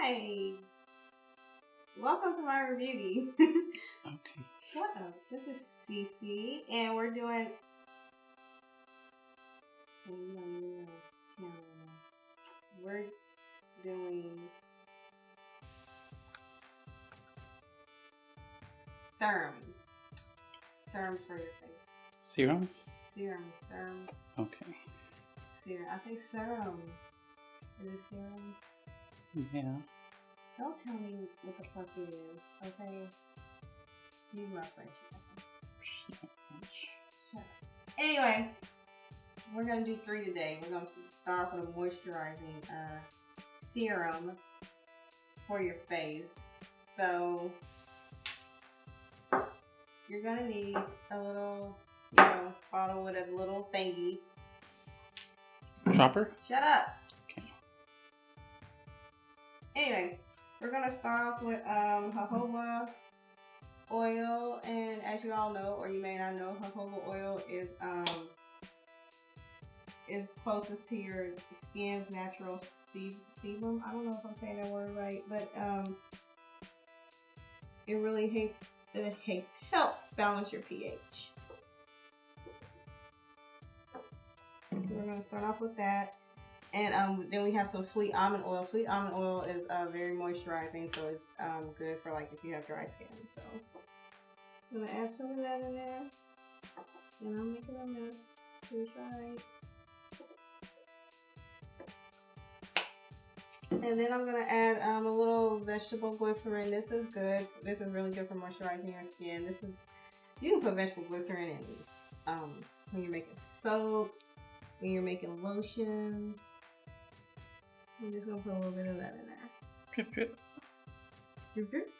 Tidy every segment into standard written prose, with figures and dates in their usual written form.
Hi! Welcome to my review. Okay. Shut up. This is Cece, and we're doing. We're doing serums. Serums for your face. Serums? Serums. Okay. Serum. I think serum. Is it serum? Yeah. Don't tell me what the fuck it is, okay? Use my French. Shut up. Anyway, we're going to do 3 today. We're going to start off with a moisturizing serum for your face. So, you're going to need a little, bottle with a little thingy. Chopper? Shut up! Okay. Anyway, we're going to start off with jojoba oil, and as you all know, or you may not know, jojoba oil is closest to your skin's natural sebum. I don't know if I'm saying that word right, but it really helps balance your pH. We're going to start off with that. And then we have some sweet almond oil. Sweet almond oil is very moisturizing, so it's good for like if you have dry skin. So I'm gonna add some of that in there, and I'm making a mess to the side. And then I'm gonna add a little vegetable glycerin. This is good. This is really good for moisturizing your skin. You can put vegetable glycerin in when you're making soaps, when you're making lotions. I'm just gonna put a little bit of that in there. Drip, drip. Drip, drip.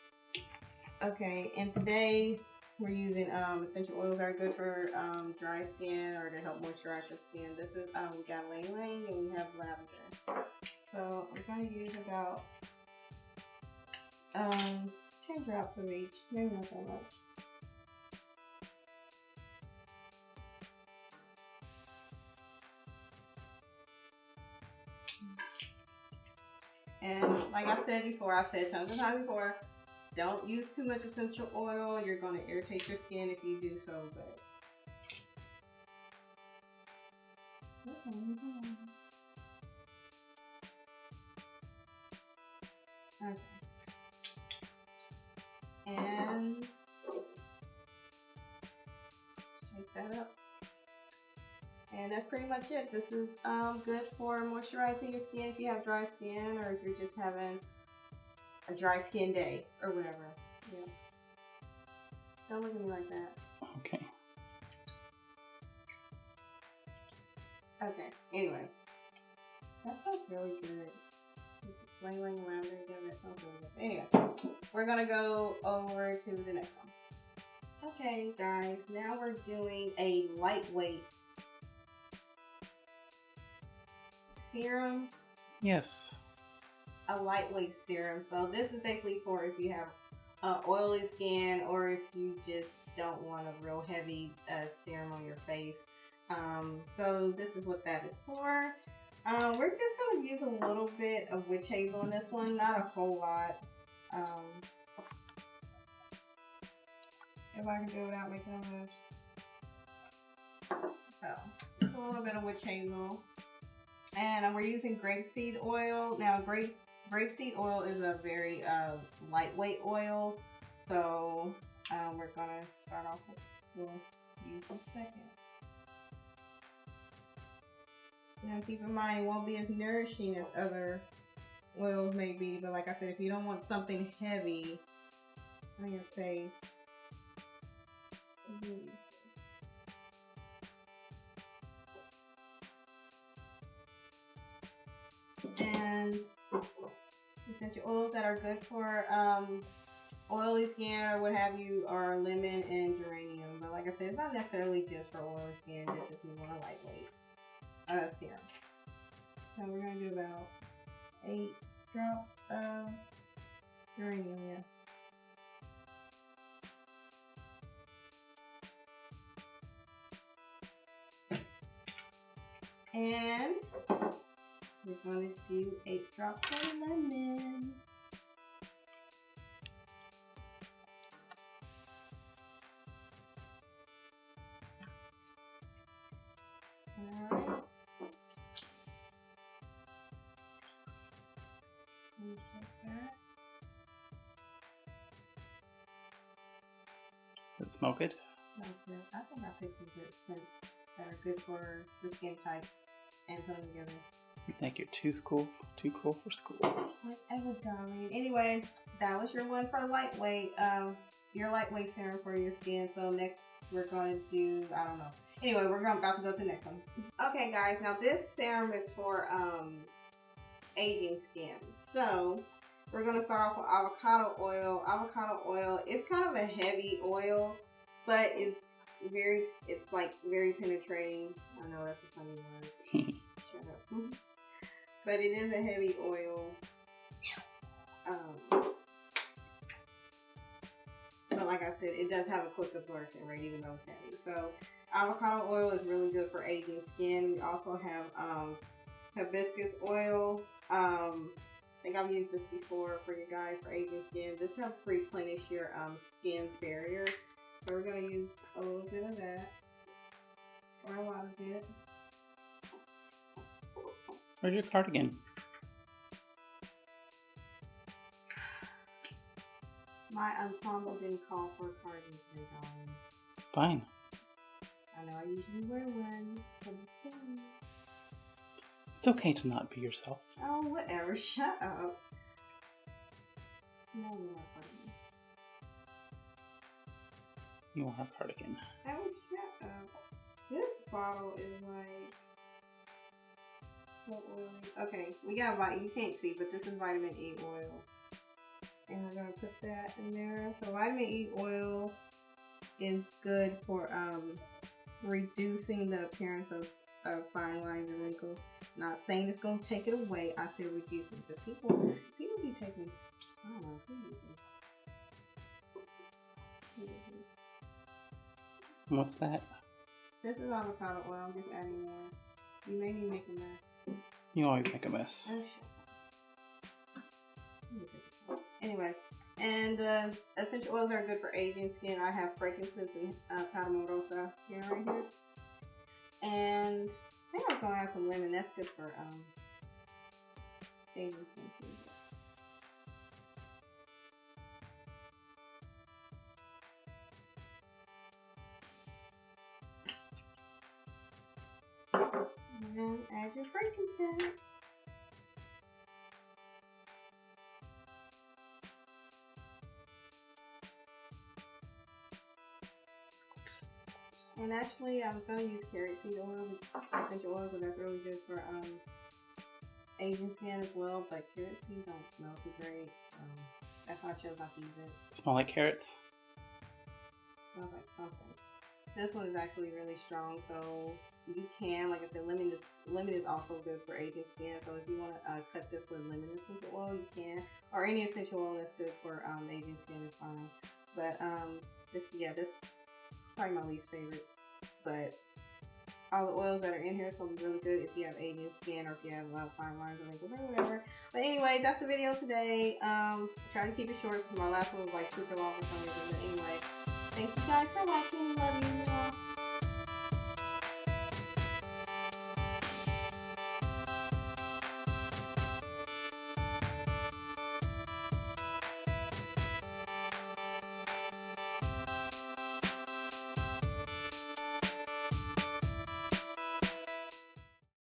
Okay, and today we're using essential oils that are good for dry skin or to help moisturize your skin. This is we got Ylang and we have lavender. So I'm gonna use about 10 drops of each, maybe not that much. And like I've said before, I've said tons of times before, don't use too much essential oil. You're going to irritate your skin if you do so, but okay. And shake that up. And that's pretty much it. This is good for moisturizing your skin if you have dry skin or if you're just having a dry skin day or whatever. Yeah. Don't look at me like that. Okay. Okay. Anyway, that smells really good. Lavender, lavender, yeah, that smells really good. Anyway, we're gonna go over to the next one. Okay, guys. Now we're doing a lightweight serum. Yes. A lightweight serum. So this is basically for if you have oily skin or if you just don't want a real heavy serum on your face. So this is what that is for. We're just going to use a little bit of witch hazel on this one, not a whole lot. If I can do it without making a mess. So a little bit of witch hazel. And we're using grapeseed oil. Now, grapeseed oil is a very lightweight oil. So, we're going to start off with, we'll use in a second. Now, keep in mind, it won't be as nourishing as other oils may be. But like I said, if you don't want something heavy on your face, and essential oils that are good for oily skin or what have you are lemon and geranium. But like I said, it's not necessarily just for oily skin, just if you want a lightweight serum. So we're going to do about 8 drops of geranium, yeah. And we're going to do 8 drops of lemon. Does it smell good? Smells good. I think I picked some good scents that are good for the skin type and put them together. You think you're too cool for school? Whatever, darling. Anyway, that was your one for lightweight. Your lightweight serum for your skin. So next we're going to do, I don't know. Anyway, we're about to go to the next one. Okay, guys. Now this serum is for aging skin. So we're going to start off with avocado oil. Avocado oil is kind of a heavy oil, but it's like very penetrating. I know that's a funny word. Shut up. But it is a heavy oil. But like I said, it does have a quick absorption rate even though it's heavy. So avocado oil is really good for aging skin. We also have hibiscus oil. I think I've used this before for you guys for aging skin. This helps replenish your skin's barrier. So we're going to use a little bit of that. Or a lot of it. Where's your cardigan? My ensemble didn't call for a cardigan today, darling. Fine. I know I usually wear one. It's okay to not be yourself. Oh, whatever. Shut up. No, you're not cardigan. You want a cardigan. Oh, shut up. This bottle is like... what oil? Okay, we got you can't see, but this is vitamin E oil. And we're going to put that in there. So vitamin E oil is good for reducing the appearance of fine lines and wrinkles. Not saying it's going to take it away. I said reducing. But people be taking, I don't know, What's that? This is avocado oil. I'm just adding more. You made me make a mess. You always make a mess. Oh, shit. Anyway, and essential oils are good for aging skin. I have frankincense and Palmarosa here right here. And I think I was going to add some lemon. That's good for aging skin too. And add your frankincense. And actually, I was going to use Grapeseed oil, essential oil, because that's really good for Asian skin as well. But Grapeseed don't smell too great, so that's why I chose not to use it. Smell like carrots? Smells like something. This one is actually really strong, so you can, like I said, lemon is also good for aging skin. So if you want to cut this with lemon essential oil, you can, or any essential oil that's good for aging skin is fine. But this is probably my least favorite. But all the oils that are in here is going to be really good if you have aging skin or if you have fine lines or wrinkles or whatever. But anyway, that's the video today. Try to keep it short because my last one was like super long for some reason. But anyway, thank you guys for watching. Love you all.